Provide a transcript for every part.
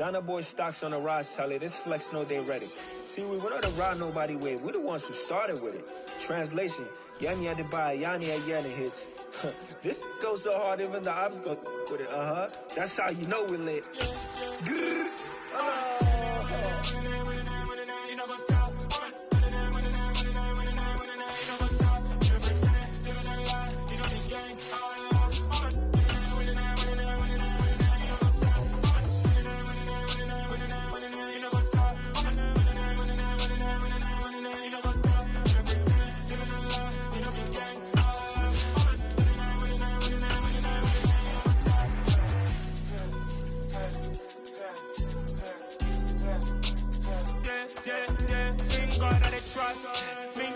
Ghana boy stocks on the rise, Charlie. This flex know they ready. See, we went on the ride nobody wave. We the ones who started with it. Translation, Yami had to buy, Yanni at Yanni hits. This goes so hard, even the ops go with it. That's how you know we lit.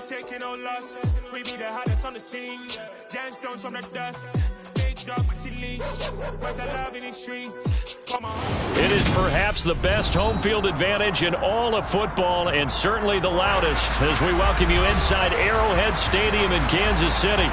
Taking no loss, we be the hottest on the scene. Gemstones from the dust, big dog with leash. Where's the love in the streets? Come on. It is perhaps the best home field advantage in all of football, and certainly the loudest, as we welcome you inside Arrowhead Stadium in Kansas City.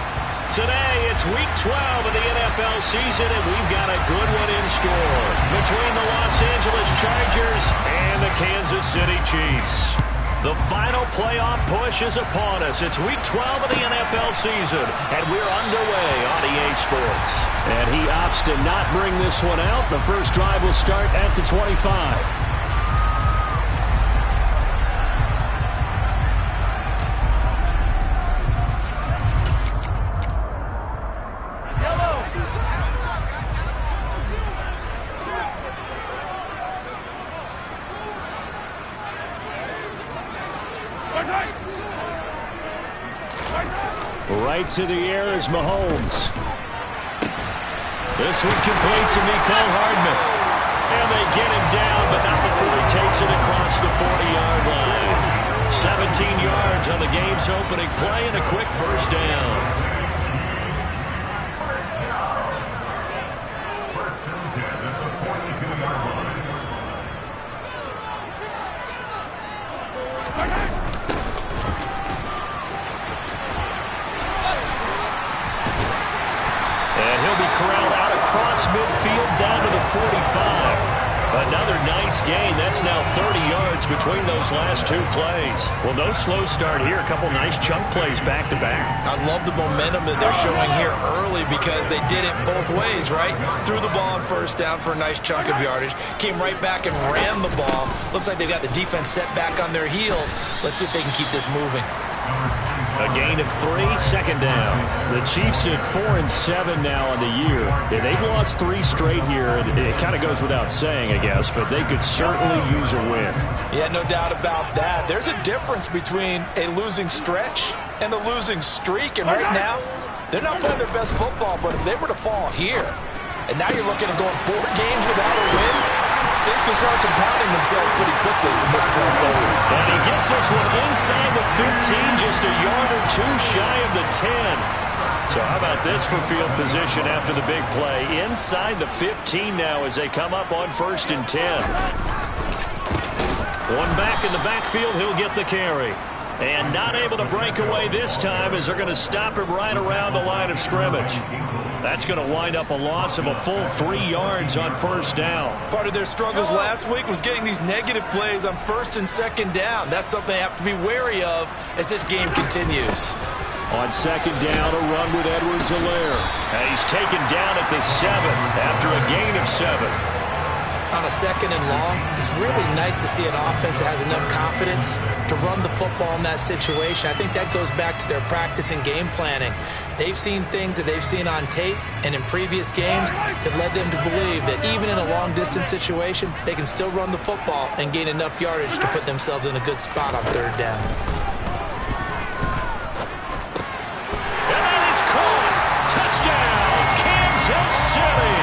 Today, it's Week 12 of the NFL season, and we've got a good one in store between the Los Angeles Chargers and the Kansas City Chiefs. The final playoff push is upon us. It's Week 12 of the NFL season, and we're underway on EA Sports. And he opts to not bring this one out. The first drive will start at the 25. Right to the air is Mahomes. This one complete to Mecole Hardman. And they get him down, but not before he takes it across the 40-yard line. 17 yards on the game's opening play and a quick first down. Midfield down to the 45. Another nice gain. That's now 30 yards between those last two plays. Well, no slow start here. A couple nice chunk plays back-to-back. I love the momentum that they're showing here early because they did it both ways, right? Threw the ball on first down for a nice chunk of yardage. Came right back and ran the ball. Looks like they've got the defense set back on their heels. Let's see if they can keep this moving. A gain of 3, second down. The Chiefs at 4-7 now on the year. Yeah, they've lost 3 straight here. It kind of goes without saying, I guess, but they could certainly use a win. Yeah, no doubt about that. There's a difference between a losing stretch and a losing streak, and right now, they're not playing their best football, but if they were to fall here, and now you're looking at going 4 games without a win, things can start compounding themselves pretty quickly from this point forward. And he gets this one inside the 15, just a yard or 2 shy of the 10. So how about this for field position after the big play? Inside the 15 now as they come up on 1st and 10. One back in the backfield, he'll get the carry. And not able to break away this time as they're going to stop him right around the line of scrimmage. That's going to wind up a loss of a full 3 yards on 1st down. Part of their struggles last week was getting these negative plays on 1st and 2nd down. That's something they have to be wary of as this game continues. On 2nd down, a run with Edwards-Helaire. And he's taken down at the 7 after a gain of 7. On a 2nd and long, it's really nice to see an offense that has enough confidence to run the football in that situation. I think that goes back to their practice and game planning. They've seen things that they've seen on tape and in previous games that led them to believe that even in a long-distance situation, they can still run the football and gain enough yardage to put themselves in a good spot on 3rd down. And that is caught. Touchdown, Kansas City.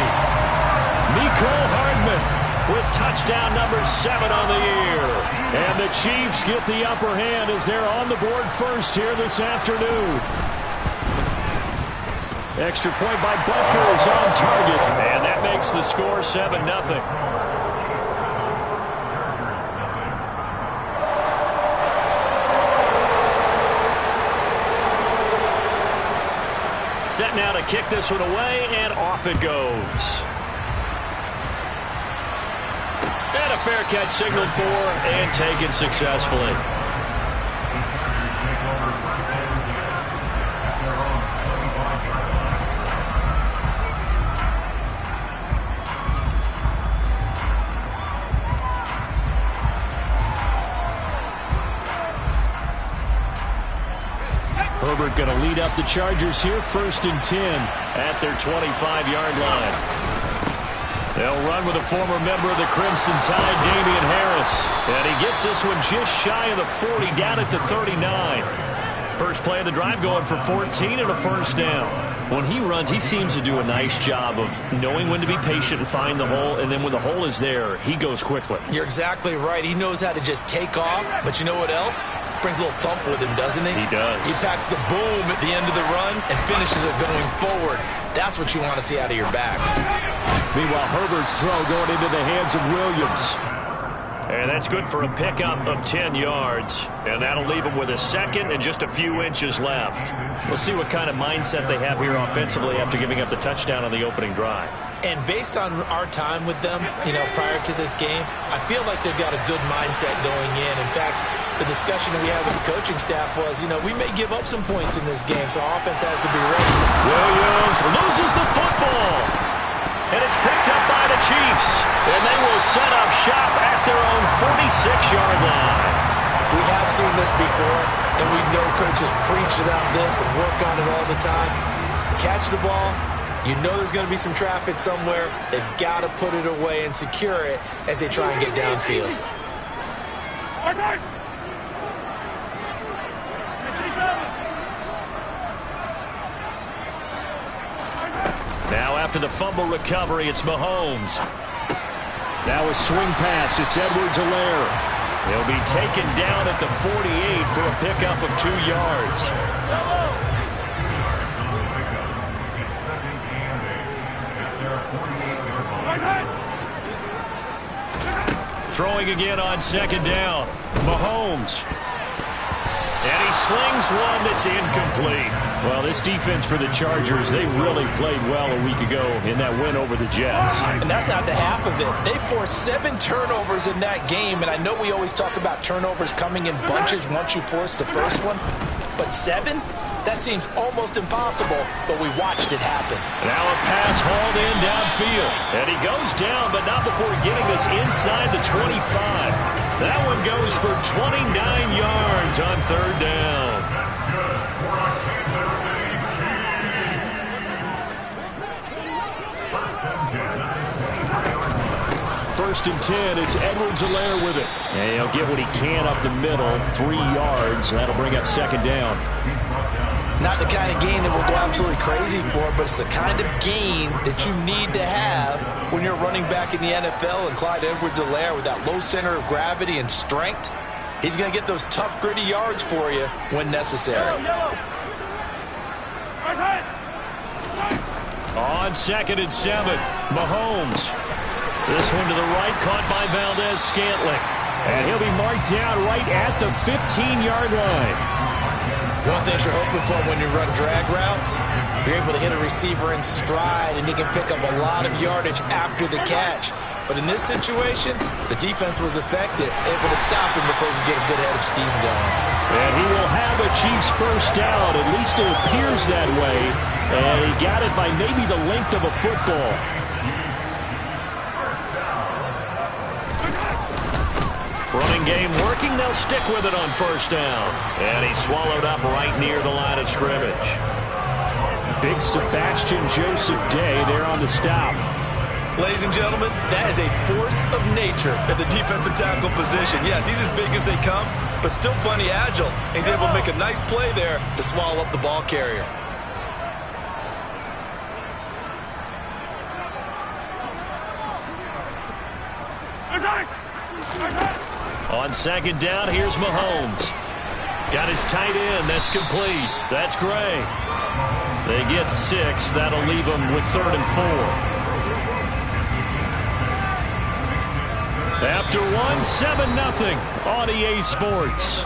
Mecole Hardman with touchdown number 7 on the year. And the Chiefs get the upper hand as they're on the board first here this afternoon. Extra point by Butker is on target. And that makes the score 7-0. Set now to kick this one away, and off it goes. And And a fair catch signaled for and taken successfully. Herbert going to lead up the Chargers here, 1st and 10 at their 25-yard line. They'll run with a former member of the Crimson Tide, Damian Harris. And he gets this one just shy of the 40, down at the 39. First play of the drive going for 14 and a first down. When he runs, he seems to do a nice job of knowing when to be patient and find the hole, and then when the hole is there, he goes quickly. You're exactly right. He knows how to just take off, but you know what else? Brings a little thump with him, doesn't he? He does. He packs the boom at the end of the run and finishes it going forward. That's what you want to see out of your backs. Meanwhile, Herbert's throw going into the hands of Williams. And that's good for a pickup of 10 yards. And that'll leave him with a second and just a few inches left. We'll see what kind of mindset they have here offensively after giving up the touchdown on the opening drive. And based on our time with them, prior to this game, I feel like they've got a good mindset going in. In fact, the discussion that we had with the coaching staff was, we may give up some points in this game, so our offense has to be ready. Williams loses the football. And it's picked up by the Chiefs. And they will set up shop at their own 46-yard line. We have seen this before, and we know coaches preach about this and work on it all the time. Catch the ball. You know there's going to be some traffic somewhere. They've got to put it away and secure it as they try and get downfield. Now after the fumble recovery, it's Mahomes. Now a swing pass. It's Edwards-Helaire. He'll be taken down at the 48 for a pickup of 2 yards. Throwing again on 2nd down. Mahomes. And he slings one that's incomplete. Well, this defense for the Chargers, they really played well a week ago in that win over the Jets. And that's not the half of it. They forced 7 turnovers in that game, and I know we always talk about turnovers coming in bunches once you force the first one, but 7? That seems almost impossible, but we watched it happen. Now a pass hauled in downfield. And he goes down, but not before getting us inside the 25. That one goes for 29 yards on 3rd down. First and 10, it's Edwards-Helaire with it. And he'll get what he can up the middle, 3 yards. That'll bring up 2nd down. Not the kind of gain that we'll go absolutely crazy for, but it's the kind of gain that you need to have when you're running back in the NFL. And Clyde Edwards-Helaire, with that low center of gravity and strength, he's going to get those tough, gritty yards for you when necessary. On 2nd and 7, Mahomes. This one to the right, caught by Valdez-Scantling. And he'll be marked down right at the 15-yard line. One thing you're hoping for when you run drag routes, you're able to hit a receiver in stride, and he can pick up a lot of yardage after the catch. But in this situation, the defense was effective, able to stop him before he could get a good head of steam going. And he will have a Chiefs first down. At least it appears that way. And he got it by maybe the length of a football. Running game working. They'll stick with it on 1st down. And he's swallowed up right near the line of scrimmage. Big Sebastian Joseph Day there on the stop. Ladies and gentlemen, that is a force of nature at the defensive tackle position. Yes, he's as big as they come, but still plenty agile. He's able to make a nice play there to swallow up the ball carrier. On 2nd down, here's Mahomes. Got his tight end. That's complete. That's Gray. They get 6. That'll leave them with 3rd and 4. After 1, 7-0 on EA Sports.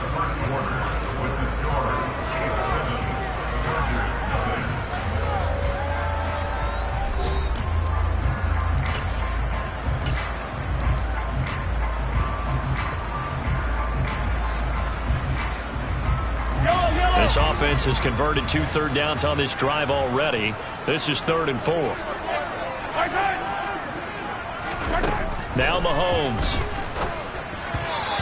This offense has converted 2 third downs on this drive already. This is 3rd and 4. Now Mahomes.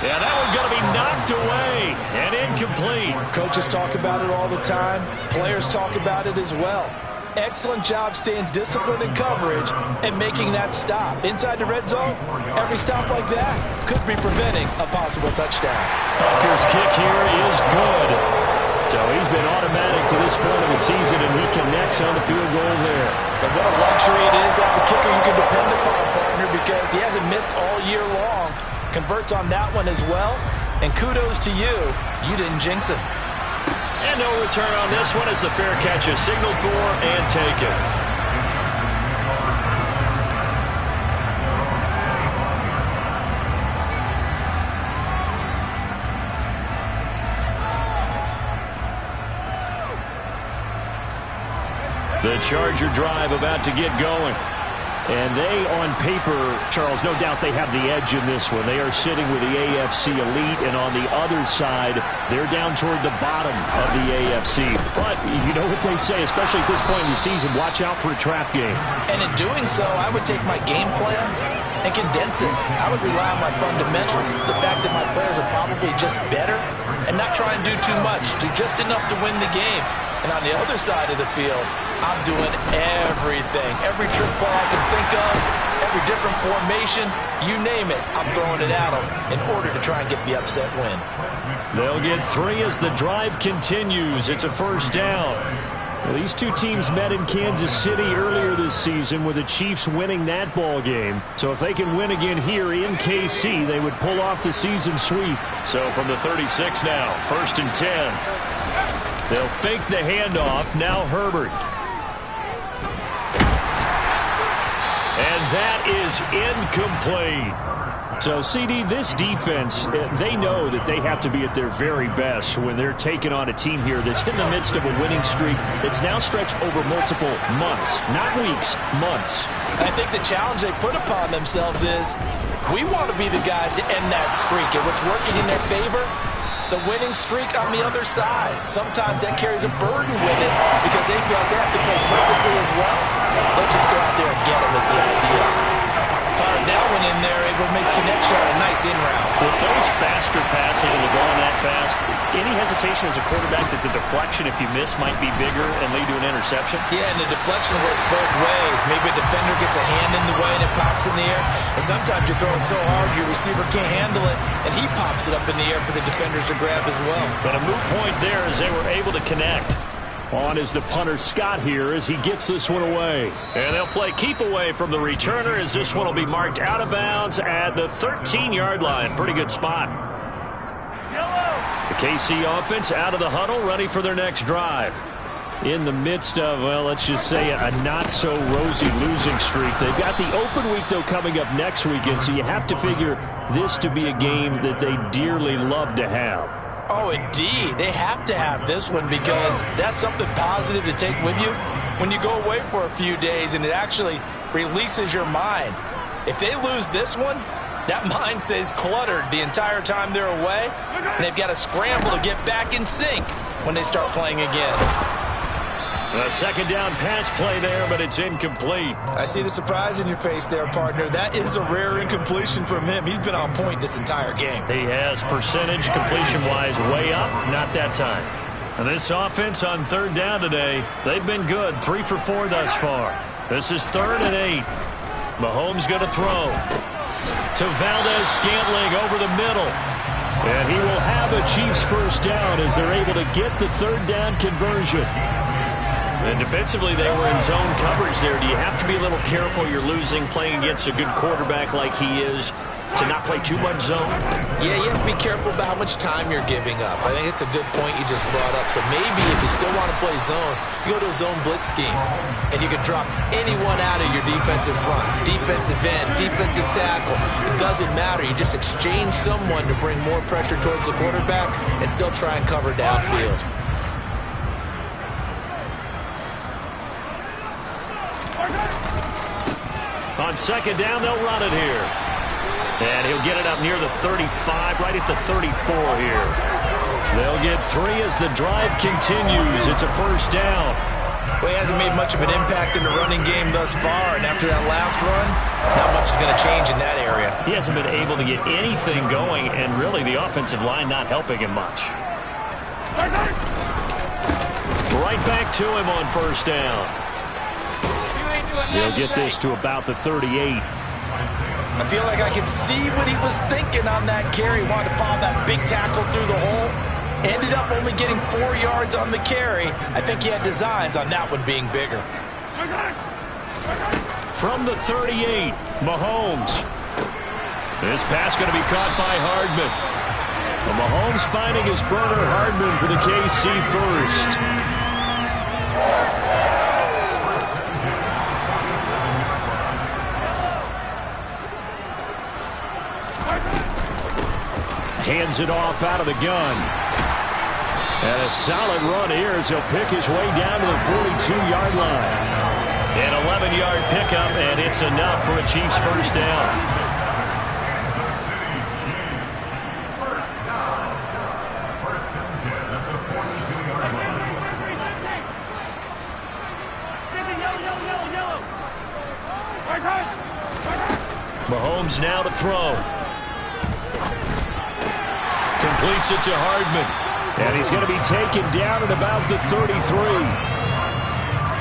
Yeah, that one's going to be knocked away and incomplete. Coaches talk about it all the time. Players talk about it as well. Excellent job staying disciplined in coverage and making that stop. Inside the red zone, every stop like that could be preventing a possible touchdown. Tucker's kick here is good. So he's been automatic to this point of the season, and he connects on the field goal there. And what a luxury it is to have a kicker you can depend upon, partner, because he hasn't missed all year long. Converts on that one as well. And kudos to you. You didn't jinx him. And no return on this one as the fair catch is signaled for and taken. The Charger drive about to get going. And they, on paper, Charles, no doubt they have the edge in this one. They are sitting with the AFC elite, and on the other side, they're down toward the bottom of the AFC. But you know what they say, especially at this point in the season, watch out for a trap game. And in doing so, I would take my game plan and condense it. I would rely on my fundamentals, the fact that my players are probably just better, and not try and do too much, do just enough to win the game. And on the other side of the field, I'm doing everything. Every trick play I can think of, every different formation, you name it, I'm throwing it at them in order to try and get the upset win. They'll get 3 as the drive continues. It's a first down. Well, these two teams met in Kansas City earlier this season with the Chiefs winning that ball game. So if they can win again here in KC, they would pull off the season sweep. So from the 36 now, 1st and 10. They'll fake the handoff. Now Herbert. And that is incomplete. So, CD, this defense, they know that they have to be at their very best when they're taking on a team here that's in the midst of a winning streak that's now stretched over multiple months, not weeks, months. I think the challenge they put upon themselves is we want to be the guys to end that streak. And what's working in their favor, the winning streak on the other side. Sometimes that carries a burden with it because they feel like they have to play perfectly as well. Let's just go out there and get them is the idea. Fired that one in there, able to make connection on a nice in route. With those faster passes and they're going that fast, any hesitation as a quarterback that the deflection, if you miss, might be bigger and lead to an interception? Yeah, and the deflection works both ways. Maybe a defender gets a hand in the way and it pops in the air. And sometimes you're throwing so hard your receiver can't handle it, and he pops it up in the air for the defenders to grab as well. But a moot point there as they were able to connect. On is the punter Scott here as he gets this one away. And they'll play keep away from the returner as this one will be marked out of bounds at the 13-yard line. Pretty good spot. The KC offense out of the huddle, ready for their next drive. In the midst of, well, let's just say a not-so-rosy losing streak. They've got the open week, though, coming up next weekend, so you have to figure this to be a game that they dearly love to have. Oh, indeed. They have to have this one because that's something positive to take with you when you go away for a few days, and it actually releases your mind. If they lose this one, that mind stays cluttered the entire time they're away, and they've got to scramble to get back in sync when they start playing again. A second down pass play there, but it's incomplete. I see the surprise in your face there, partner. That is a rare incompletion from him. He's been on point this entire game. He has percentage completion-wise way up, not that time. And this offense on 3rd down today, they've been good. 3 for 4 thus far. This is 3rd and 8. Mahomes going to throw to Valdez-Scantling over the middle. And he will have a Chiefs first down as they're able to get the 3rd down conversion. And defensively, they were in zone coverage there. Do you have to be a little careful? You're losing, playing against a good quarterback like he is, to not play too much zone? Yeah, you have to be careful about how much time you're giving up. I think it's a good point you just brought up. So maybe if you still want to play zone, you go to a zone blitz scheme, and you can drop anyone out of your defensive front. Defensive end, defensive tackle. It doesn't matter. You just exchange someone to bring more pressure towards the quarterback and still try and cover downfield. On 2nd down, they'll run it here. And he'll get it up near the 35, right at the 34 here. They'll get 3 as the drive continues. It's a first down. Well, he hasn't made much of an impact in the running game thus far, and after that last run, not much is going to change in that area. He hasn't been able to get anything going, and really the offensive line not helping him much. Right back to him on first down. He'll get this to about the 38. I feel like I can see what he was thinking on that carry. Wanted to follow that big tackle through the hole. Ended up only getting 4 yards on the carry. I think he had designs on that one being bigger. From the 38, Mahomes. This pass going to be caught by Hardman. Well, Mahomes finding his burner, Hardman for the KC first. Hands it off out of the gun. And a solid run here as he'll pick his way down to the 42-yard line. An 11-yard pickup, and it's enough for a Chiefs first down. Mahomes now to throw. Completes it to Hardman. And he's going to be taken down at about the 33.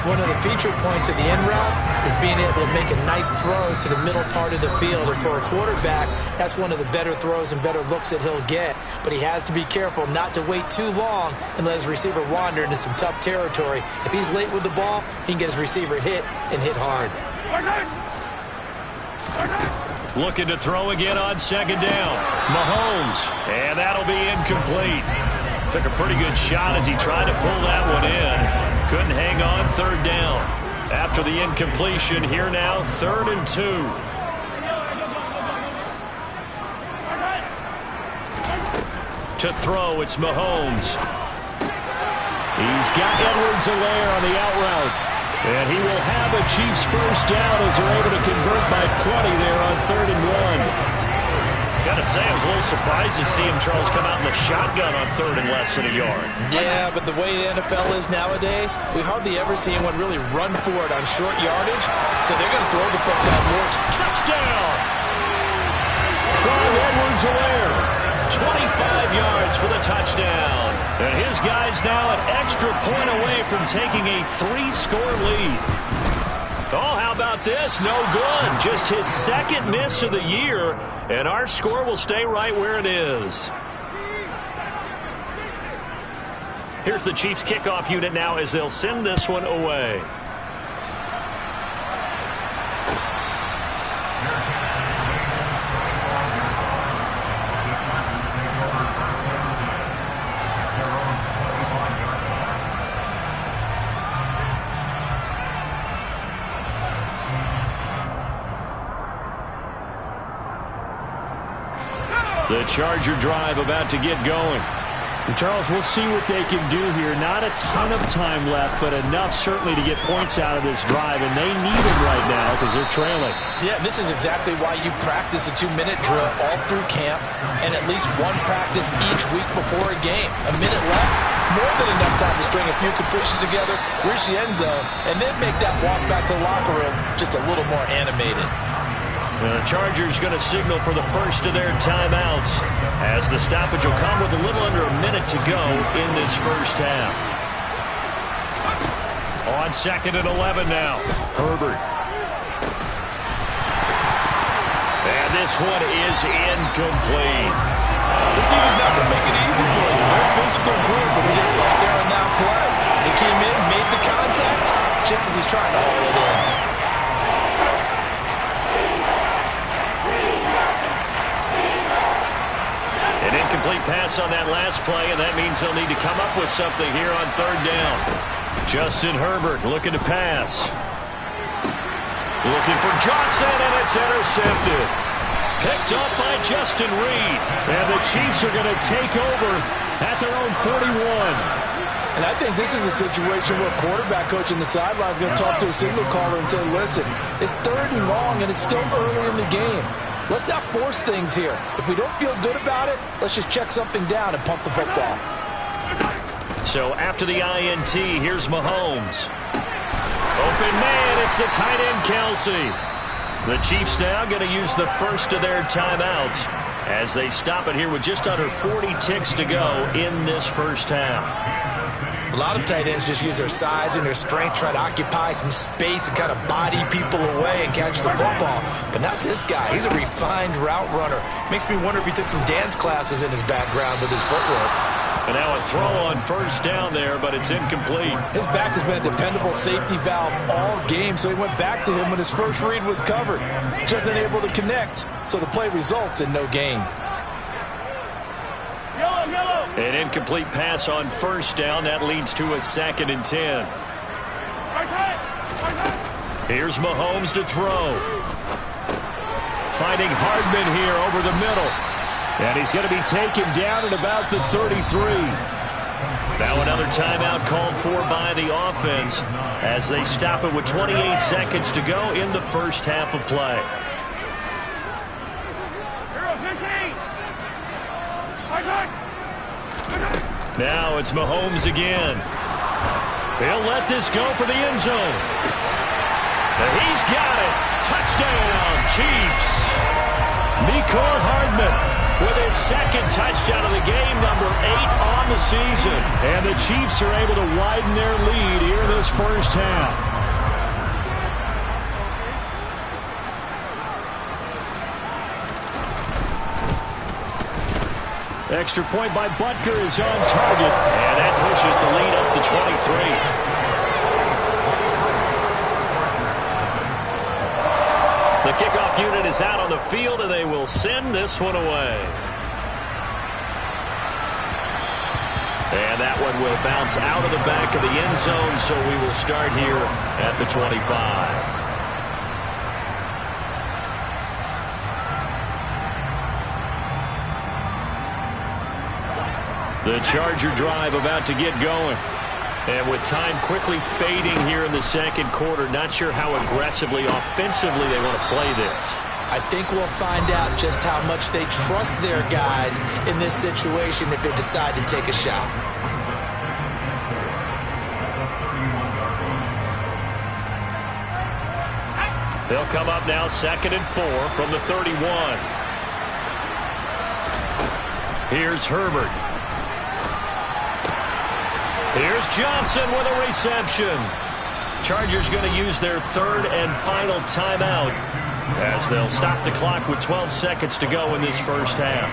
One of the feature points of the end route is being able to make a nice throw to the middle part of the field. And for a quarterback, that's one of the better throws and better looks that he'll get. But he has to be careful not to wait too long and let his receiver wander into some tough territory. If he's late with the ball, he can get his receiver hit and hit hard. Looking to throw again on second down. Mahomes. And that'll be incomplete. Took a pretty good shot as he tried to pull that one in. Couldn't hang on third down. After the incompletion, here now, 3rd and 2. To throw, it's Mahomes. He's got Edwards-Helaire on the out route. And he will have a Chiefs first down as they're able to convert by plenty there on 3rd and 1. Gotta say, I was a little surprised to see him, Charles, come out in the shotgun on 3rd and less than a yard. Yeah, but the way the NFL is nowadays, we hardly ever see anyone really run for it on short yardage. So they're going to throw the football more. Touchdown! Clyde Edwards-Helaire. 25 yards for the touchdown. And his guy's now an extra point away from taking a 3-score lead. Oh, how about this? No good. Just his 2nd miss of the year, and our score will stay right where it is. Here's the Chiefs kickoff unit now as they'll send this one away. The Charger drive about to get going. And Charles, we'll see what they can do here. Not a ton of time left, but enough certainly to get points out of this drive, and they need it right now because they're trailing. Yeah, this is exactly why you practice a 2-minute drill all through camp and at least one practice each week before a game. A minute left, more than enough time to string a few completions together, reach the end zone, and then make that walk back to the locker room just a little more animated. The Chargers going to signal for the first of their timeouts as the stoppage will come with a little under a minute to go in this first half. On 2nd and 11 now, Herbert. And this one is incomplete. This team is not going to make it easy for you. They're a physical group, and we just saw it there on that play. They came in, made the contact, just as he's trying to haul it in. An incomplete pass on that last play, and that means they'll need to come up with something here on 3rd down. Justin Herbert looking to pass. Looking for Johnson, and it's intercepted. Picked up by Justin Reed. And the Chiefs are going to take over at their own 41. And I think this is a situation where quarterback coach on the sideline is going to talk to a signal caller and say, listen, it's 3rd and long, and it's still early in the game. Let's not force things here. If we don't feel good about it, let's just check something down and punt the football. So after the INT, here's Mahomes. Open man, it's the tight end, Kelsey. The Chiefs now going to use the first of their timeouts as they stop it here with just under 40 ticks to go in this first half. A lot of tight ends just use their size and their strength, try to occupy some space and kind of body people away and catch the football. But not this guy. He's a refined route runner. Makes me wonder if he took some dance classes in his background with his footwork. And now a throw on first down there, but it's incomplete. His back has been a dependable safety valve all game, so he went back to him when his first read was covered. Just unable to connect, so the play results in no gain. An incomplete pass on first down. That leads to a 2nd and 10. Here's Mahomes to throw. Finding Hardman here over the middle. And he's going to be taken down at about the 33. Now another timeout called for by the offense as they stop it with 28 seconds to go in the first half of play. Now it's Mahomes again. He'll let this go for the end zone. He's got it. Touchdown, Chiefs. Mecole Hardman with his 2nd touchdown of the game, number 8 on the season. And the Chiefs are able to widen their lead here in this first half. Extra point by Butker is on target. And that pushes the lead up to 23. The kickoff unit is out on the field, and they will send this one away. And that one will bounce out of the back of the end zone, so we will start here at the 25. The Charger drive about to get going. And with time quickly fading here in the second quarter, not sure how aggressively, offensively they want to play this. I think we'll find out just how much they trust their guys in this situation if they decide to take a shot. They'll come up now 2nd and 4 from the 31. Here's Herbert. Here's Johnson with a reception. Chargers going to use their 3rd and final timeout as they'll stop the clock with 12 seconds to go in this first half.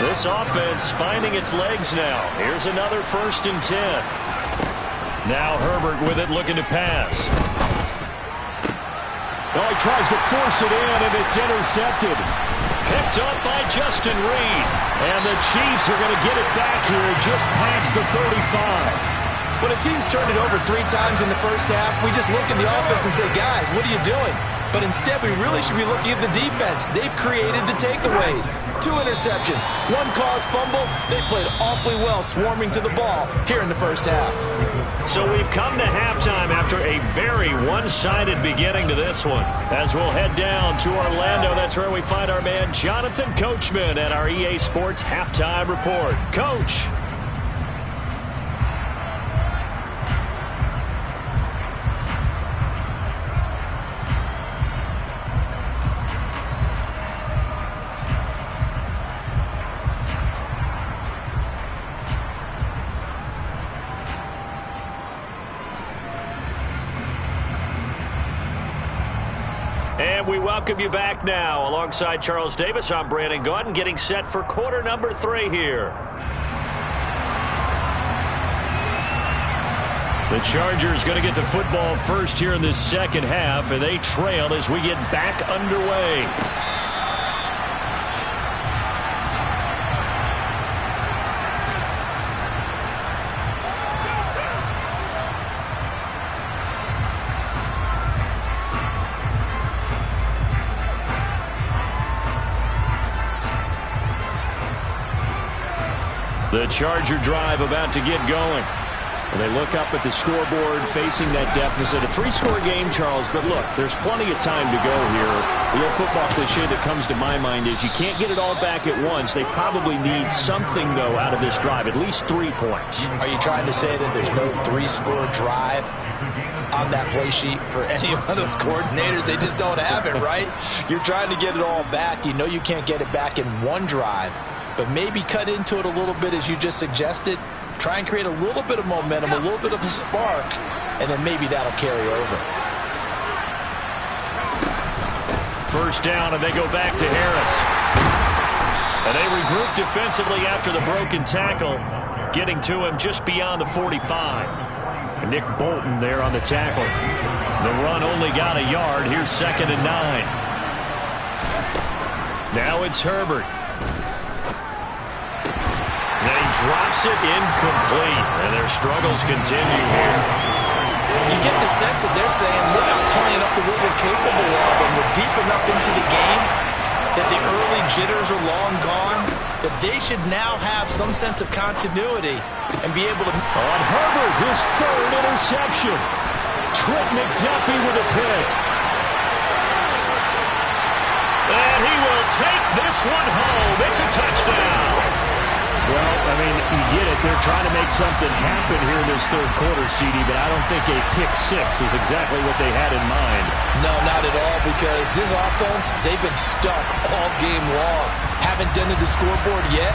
This offense finding its legs now. Here's another 1st and 10. Now Herbert with it, looking to pass. Oh, he tries to force it in, and it's intercepted. Picked up by Justin Reed. And the Chiefs are going to get it back here just past the 35. When a team's turned it over 3 times in the first half, we just look at the offense and say, guys, what are you doing? But instead, we really should be looking at the defense. They've created the takeaways. 2 interceptions, 1 caused fumble. They played awfully well swarming to the ball here in the first half. So we've come to halftime after a very one-sided beginning to this one. As we'll head down to Orlando, that's where we find our man Jonathan Coachman at our EA Sports Halftime Report. Coach. And we welcome you back now. Alongside Charles Davis, I'm Brandon Gaudin, getting set for quarter number 3 here. The Chargers going to get the football first here in this second half, and they trail as we get back underway. The Charger drive about to get going. Well, they look up at the scoreboard facing that deficit. A 3-score game, Charles, but look, there's plenty of time to go here. The old football cliche that comes to my mind is you can't get it all back at once. They probably need something, though, out of this drive, at least 3 points. Are you trying to say that there's no 3-score drive on that play sheet for any of those coordinators? They just don't have it, right? You're trying to get it all back. You know you can't get it back in one drive, but maybe cut into it a little bit as you just suggested. Try and create a little bit of momentum, a little bit of a spark, and then maybe that'll carry over. First down, and they go back to Harris. And they regroup defensively after the broken tackle, getting to him just beyond the 45. And Nick Bolton there on the tackle. The run only got a yard. Here's 2nd and 9. Now it's Herbert. Then he drops it incomplete, and their struggles continue here. You get the sense that they're saying we're not playing up to what we're capable of, and we're deep enough into the game that the early jitters are long gone, that they should now have some sense of continuity and be able to... On Herbert, his 3rd interception. Trent McDuffie with a pick. And he will take this one home. It's a touchdown. Well, I mean, you get it. They're trying to make something happen here in this 3rd quarter, CD, but I don't think a pick-6 is exactly what they had in mind. No, not at all, because this offense, they've been stuck all game long. Haven't dented the scoreboard yet,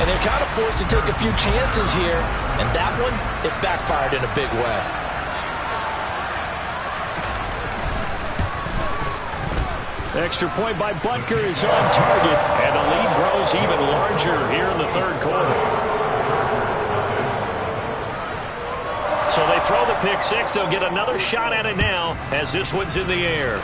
and they're kind of forced to take a few chances here, and that one, it backfired in a big way. Extra point by Butker is on target, and the lead grows even larger here in the 3rd quarter. So they throw the pick-6. They'll get another shot at it now as this one's in the air.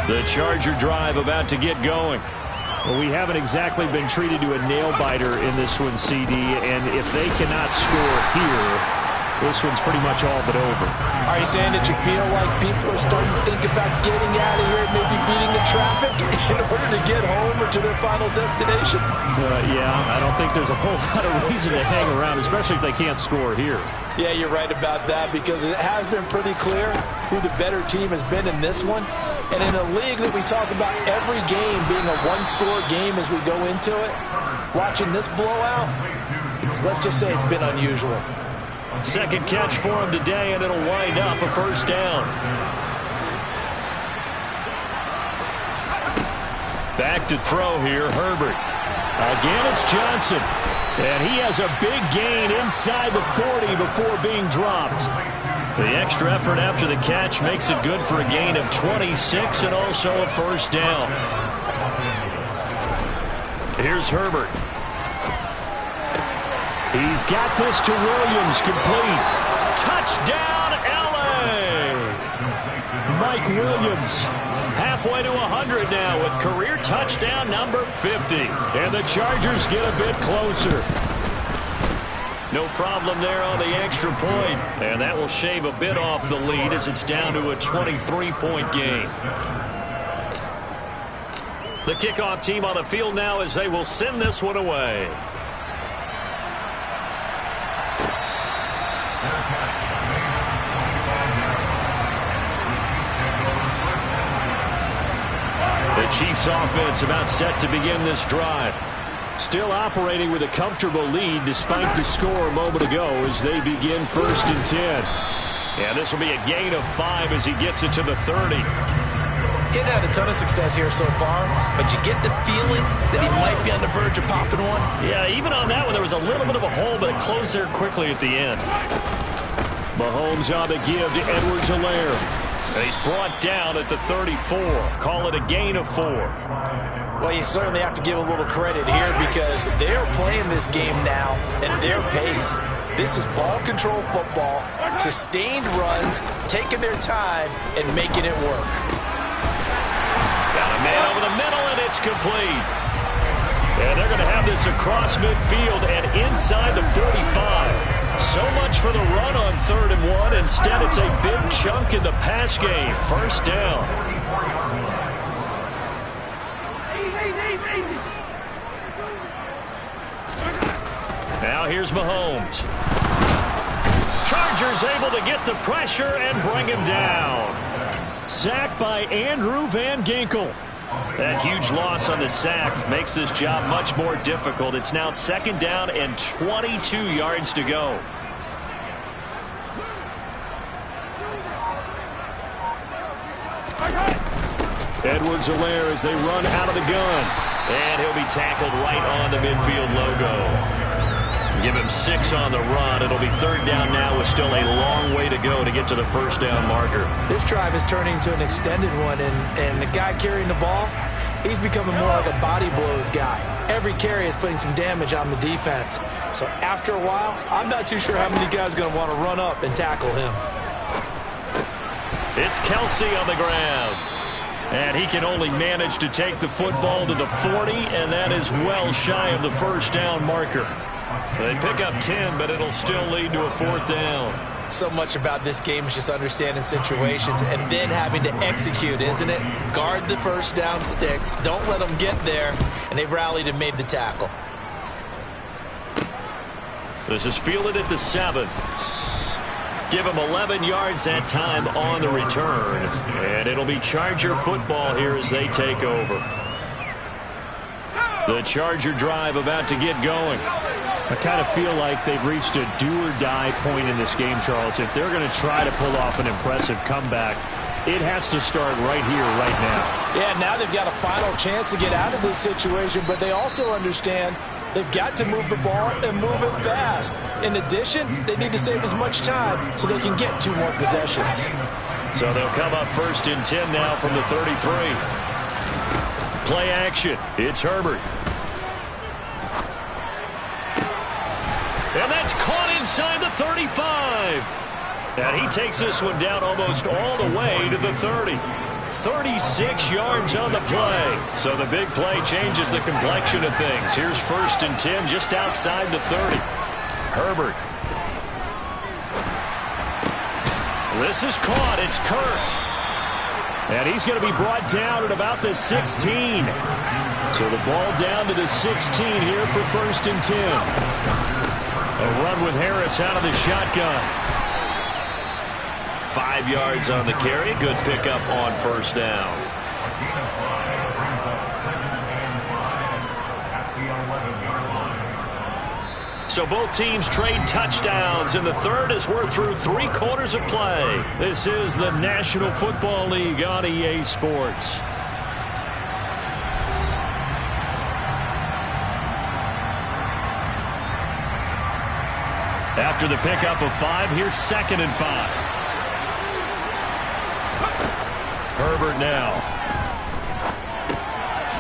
The Charger drive about to get going. Well, we haven't exactly been treated to a nail-biter in this one, CD, and if they cannot score here, this one's pretty much all but over. Are you saying that you feel like people are starting to think about getting out of here and maybe beating the traffic in order to get home or to their final destination? Yeah, I don't think there's a whole lot of reason to hang around, especially if they can't score here. Yeah, you're right about that, because it has been pretty clear who the better team has been in this one. And in a league that we talk about every game being a one-score game as we go into it, watching this blowout, let's just say it's been unusual. 2nd catch for him today, and it'll wind up a 1st down. Back to throw here, Herbert. Again, it's Johnson. And he has a big gain inside the 40 before being dropped. The extra effort after the catch makes it good for a gain of 26 and also a 1st down. Here's Herbert. He's got this to Williams, complete. Touchdown, L.A. Mike Williams, halfway to 100 now with career touchdown number 50. And the Chargers get a bit closer. No problem there on the extra point. And that will shave a bit off the lead as it's down to a 23-point game. The kickoff team on the field now as they will send this one away. The Chiefs offense about set to begin this drive. Still operating with a comfortable lead despite the score a moment ago as they begin 1st and 10. And this will be a gain of 5 as he gets it to the 30. Getting had a ton of success here so far, but you get the feeling that he might be on the verge of popping one. Yeah, even on that one, there was a little bit of a hole, but it closed there quickly at the end. Mahomes on the give to Edwards-Helaire. And he's brought down at the 34. Call it a gain of 4. Well, you certainly have to give a little credit here because they're playing this game now at their pace. This is ball control football, sustained runs, taking their time, and making it work. Got a man over the middle, and it's complete. And they're going to have this across midfield and inside the 45. So much for the run on 3rd and 1. Instead, it's a big chunk in the pass game. First down. Now here's Mahomes. Chargers able to get the pressure and bring him down. Sacked by Andrew Van Ginkel. That huge loss on the sack makes this job much more difficult. It's now 2nd down and 22 yards to go. Edwards-Helaire as they run out of the gun. And he'll be tackled right on the midfield logo. Give him 6 on the run. It'll be 3rd down now with still a long way to go to get to the first down marker. This drive is turning into an extended one, and the guy carrying the ball, he's becoming more like a body blows guy. Every carry is putting some damage on the defense. So after a while, I'm not too sure how many guys are going to want to run up and tackle him. It's Kelsey on the ground. And he can only manage to take the football to the 40, and that is well shy of the first down marker. They pick up 10, but it'll still lead to a 4th down. So much about this game is just understanding situations and then having to execute, isn't it? Guard the first down sticks. Don't let them get there. And they rallied and made the tackle. This is fielded at the 7. Give him 11 yards that time on the return. And it'll be Charger football here as they take over. The Charger drive about to get going. I kind of feel like they've reached a do-or-die point in this game, Charles. If they're going to try to pull off an impressive comeback, it has to start right here, right now. Yeah, now they've got a final chance to get out of this situation, but they also understand they've got to move the ball and move it fast. In addition, they need to save as much time so they can get 2 more possessions. So they'll come up 1st and 10 now from the 33. Play action. It's Herbert. And that's caught inside the 35. And he takes this one down almost all the way to the 30. 36 yards on the play. So the big play changes the complexion of things. Here's 1st and 10 just outside the 30. Herbert. This is caught. It's Kirk. And he's going to be brought down at about the 16. So the ball down to the 16 here for 1st and 10. A run with Harris out of the shotgun. 5 yards on the carry. Good pickup on 1st down. So both teams trade touchdowns, and the 3rd as we're through 3 quarters of play. This is the National Football League on EA Sports. After the pickup of 5, here's 2nd and 5. Herbert now.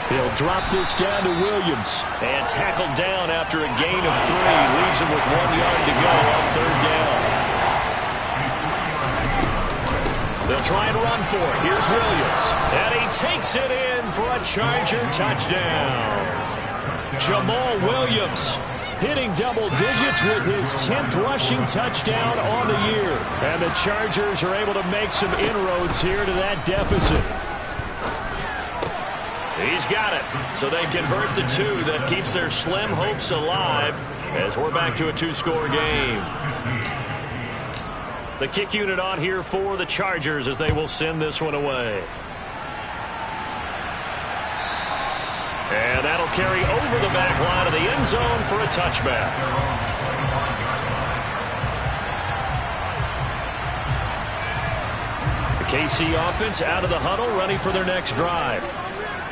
He'll drop this down to Williams. And tackled down after a gain of 3. Leaves him with 1 yard to go on 3rd down. They'll try and run for it. Here's Williams. And he takes it in for a Charger touchdown. Jamal Williams hitting double digits with his 10th rushing touchdown on the year. And the Chargers are able to make some inroads here to that deficit. He's got it. So they convert the 2 that keeps their slim hopes alive as we're back to a 2-score game. The kick unit on here for the Chargers as they will send this one away. And that'll carry over the back line of the end zone for a touchback. The KC offense out of the huddle, ready for their next drive.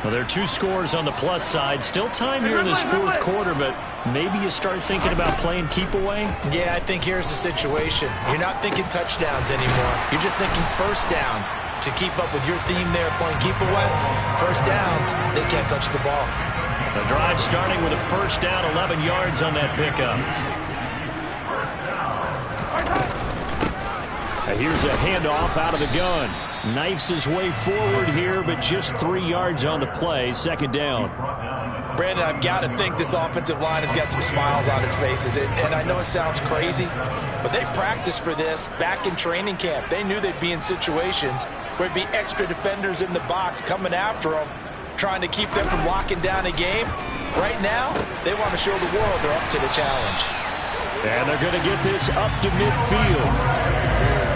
Well, there are 2 scores on the plus side. Still time here in this 4th quarter, but maybe you start thinking about playing keep away? Yeah, I think here's the situation. You're not thinking touchdowns anymore. You're just thinking first downs. To keep up with your theme there, playing keep away, first downs, they can't touch the ball. The drive starting with a 1st down, 11 yards on that pickup. And here's a handoff out of the gun. Knifes his way forward here, but just 3 yards on the play. 2nd down. Brandon, I've got to think this offensive line has got some smiles on its faces. And I know it sounds crazy, but they practiced for this back in training camp. They knew they'd be in situations where it'd be extra defenders in the box coming after them, trying to keep them from locking down a game. Right now, they want to show the world they're up to the challenge. And they're going to get this up to midfield.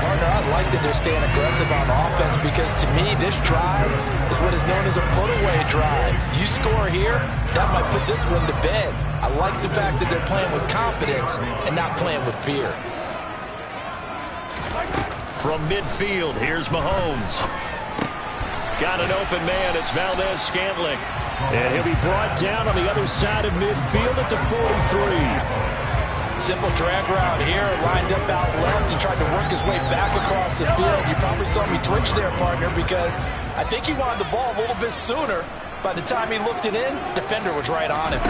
Partner, I like that they're staying aggressive on offense because, to me, this drive is what is known as a put-away drive. You score here, that might put this one to bed. I like the fact that they're playing with confidence and not playing with fear. From midfield, here's Mahomes. Got an open man. It's Valdez-Scantling. And he'll be brought down on the other side of midfield at the 43. Simple drag route here, lined up out left. He tried to work his way back across the field. You probably saw me twitch there, partner, because I think he wanted the ball a little bit sooner. By the time he looked it in, defender was right on him.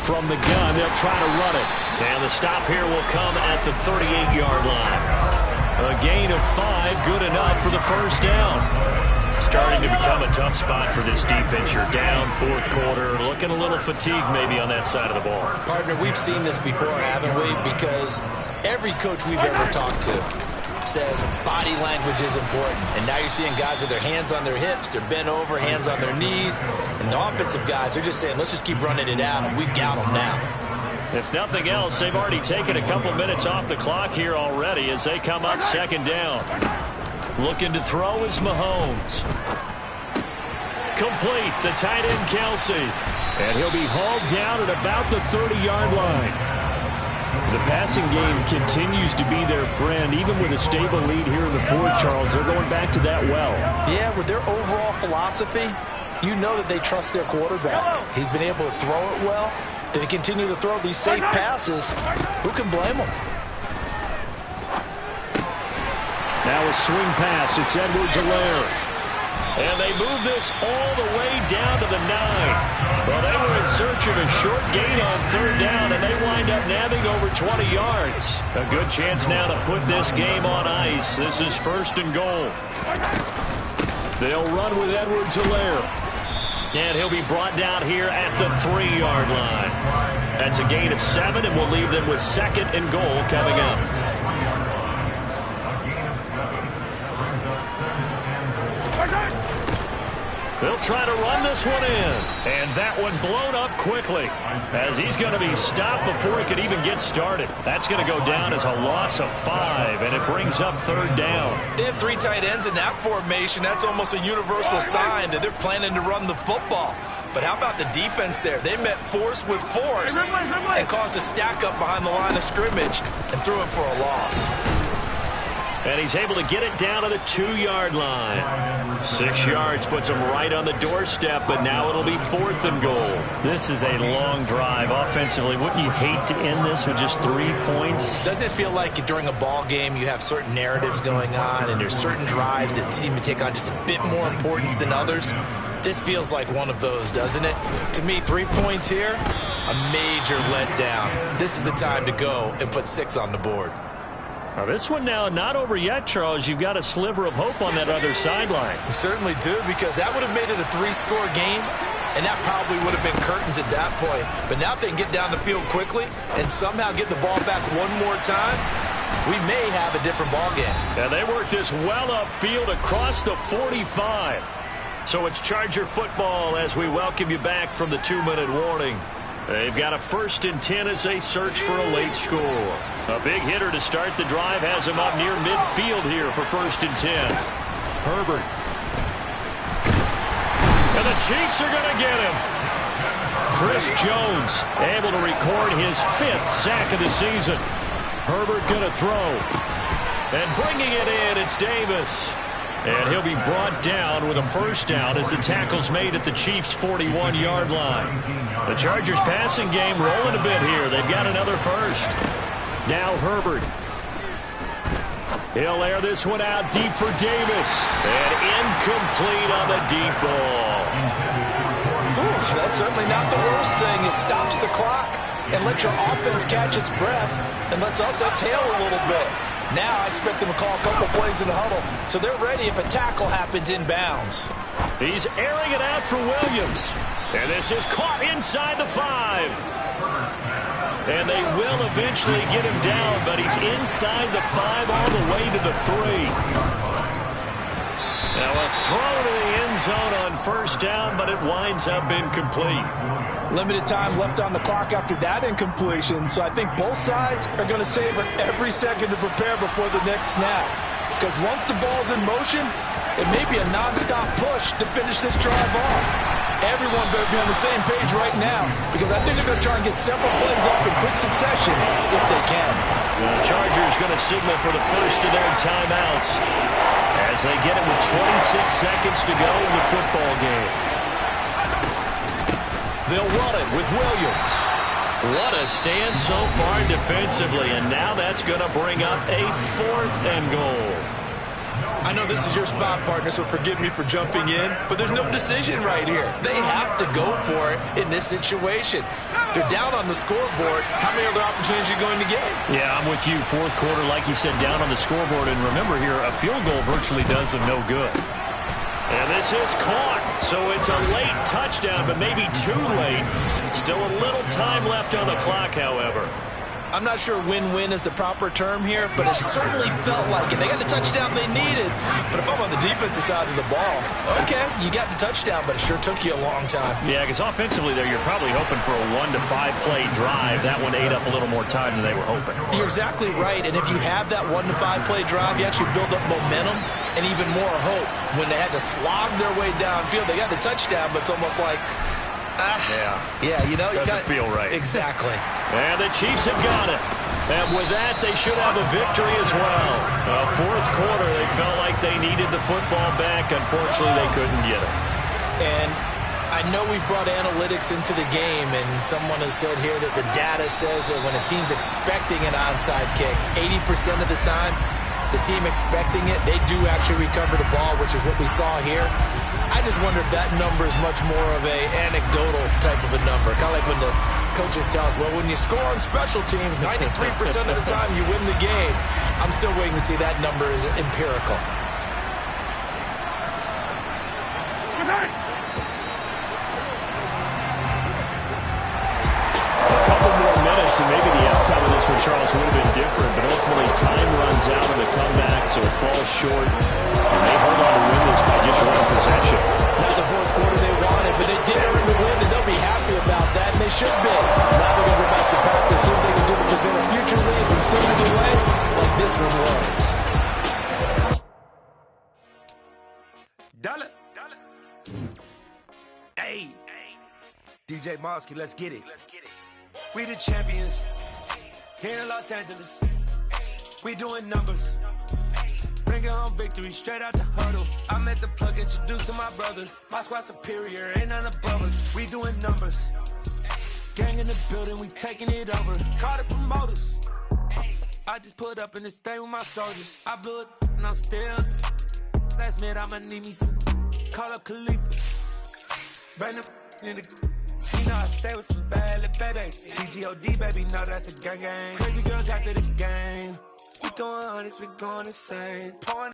From the gun, they'll try to run it. And the stop here will come at the 38-yard line. A gain of 5, good enough for the first down. Starting to become a tough spot for this defense. You're down fourth quarter, looking a little fatigued maybe on that side of the ball. Partner, we've seen this before, haven't we? Because every coach we've ever talked to says body language is important. And now you're seeing guys with their hands on their hips, they're bent over, hands on their knees. And the offensive guys, they're just saying, let's just keep running it out, and we've got them now. If nothing else, they've already taken a couple minutes off the clock here already as they come up second down. Looking to throw is Mahomes. Complete, the tight end Kelsey. And he'll be hauled down at about the 30-yard line. The passing game continues to be their friend. Even with a stable lead here in the fourth, Charles, they're going back to that well. Yeah, with their overall philosophy, you know that they trust their quarterback. He's been able to throw it well. They continue to throw these safe passes. Who can blame them? Now a swing pass. It's Edwards-Helaire. And they move this all the way down to the 9. Well, they were in search of a short gain on third down, and they wind up nabbing over 20 yards. A good chance now to put this game on ice. This is first and goal. They'll run with Edwards-Helaire. And he'll be brought down here at the 3-yard line. That's a gain of 7, and we'll leave them with second and goal coming up. They'll try to run this one in. And that one blown up quickly as he's going to be stopped before he could even get started. That's going to go down as a loss of 5, and it brings up third down. They have 3 tight ends in that formation. That's almost a universal sign that they're planning to run the football. But how about the defense there? They met force with force and caused a stack up behind the line of scrimmage and threw it for a loss. And he's able to get it down to the 2-yard line. 6 yards puts him right on the doorstep, but now it'll be fourth and goal. This is a long drive offensively. Wouldn't you hate to end this with just 3 points? Doesn't it feel like during a ball game you have certain narratives going on and there's certain drives that seem to take on just a bit more importance than others? This feels like one of those, doesn't it? To me, 3 points here, a major letdown. This is the time to go and put 6 on the board. Now this one now not over yet, Charles. You've got a sliver of hope on that other sideline. We certainly do, because that would have made it a 3-score game, and that probably would have been curtains at that point. But now if they can get down the field quickly and somehow get the ball back one more time, we may have a different ball game. And they work this well upfield across the 45. So it's Charger football as we welcome you back from the 2-minute warning. They've got a 1st and 10 as they search for a late score. A big hitter to start the drive has him up near midfield here for 1st and 10. Herbert. And the Chiefs are going to get him. Chris Jones able to record his 5th sack of the season. Herbert going to throw. And bringing it in, it's Davis. And he'll be brought down with a first down as the tackle's made at the Chiefs' 41-yard line. The Chargers' passing game rolling a bit here. They've got another first. Now Herbert. He'll air this one out deep for Davis. And incomplete on the deep ball. Ooh, that's certainly not the worst thing. It stops the clock and lets your offense catch its breath and lets us exhale a little bit. Now I expect them to call a couple plays in the huddle, so they're ready if a tackle happens inbounds. He's airing it out for Williams. And this is caught inside the 5. And they will eventually get him down, but he's inside the 5 all the way to the 3. Now a throw to the end zone on first down, but it winds up incomplete. Limited time left on the clock after that incompletion, so I think both sides are going to savor every second to prepare before the next snap. Because once the ball's in motion, it may be a non-stop push to finish this drive off. Everyone better be on the same page right now, because I think they're going to try and get several plays up in quick succession if they can. The Chargers going to signal for the first of their timeouts as they get it with 26 seconds to go in the football game. They'll run it with Williams. What a stand so far defensively, and now that's going to bring up a 4th and goal. I know this is your spot, partner, so forgive me for jumping in, but there's no decision right here. They have to go for it in this situation. They're down on the scoreboard. How many other opportunities are you going to get? Yeah, I'm with you. 4th quarter, like you said, down on the scoreboard. And remember here, a field goal virtually does them no good. And this is caught. So it's a late touchdown, but maybe too late. Still a little time left on the clock, however. I'm not sure win-win is the proper term here, but it certainly felt like it. They got the touchdown they needed, but if I'm on the defensive side of the ball, okay, you got the touchdown, but it sure took you a long time. Yeah, because offensively there, you're probably hoping for a 1 to 5 play drive. That one ate up a little more time than they were hoping. You're exactly right, and if you have that 1 to 5 play drive, you actually build up momentum and even more hope. When they had to slog their way downfield, they got the touchdown, but it's almost like, yeah, you know, doesn't feel right. Exactly. And the Chiefs have got it. And with that, they should have a victory as well. 4th quarter, they felt like they needed the football back. Unfortunately, they couldn't get it. And I know we brought analytics into the game, and someone has said here that the data says that when a team's expecting an onside kick, 80% of the time, the team expecting it, they do actually recover the ball, which is what we saw here. I just wonder if that number is much more of a anecdotal type of a number. Kind of like when the coaches tell us, well, when you score on special teams, 93% of the time you win the game. I'm still waiting to see that number is empirical. A couple more minutes, and maybe the outcome of this one, Charles, would have been different, but ultimately time runs out in the comeback, so it falls short. And they hold on to win this by just 1 possession. Not the 4th quarter they wanted, but they did earn the win, and they'll be happy about that, and they should be. Now they're going to go back to practice, see what they can do to prevent a future lead from slipping away like this one was. Dollar. Hey, DJ Mosky, let's get it. We the champions here in Los Angeles. We doing numbers. Bringing home victory straight out the huddle. I'm at the plug, introduced to my brother. My squad superior, ain't none above us. We doing numbers. Gang in the building, we taking it over. Call the promoters. I just put up in this thing with my soldiers. I blew it and I'm still. Last minute, I'ma need me some. Call up Khalifa. Bring them in the. You know I stay with some bad little baby. CGOD, baby, know that's a gang gang. Crazy girls after the game. We going honest, we going insane. Pouring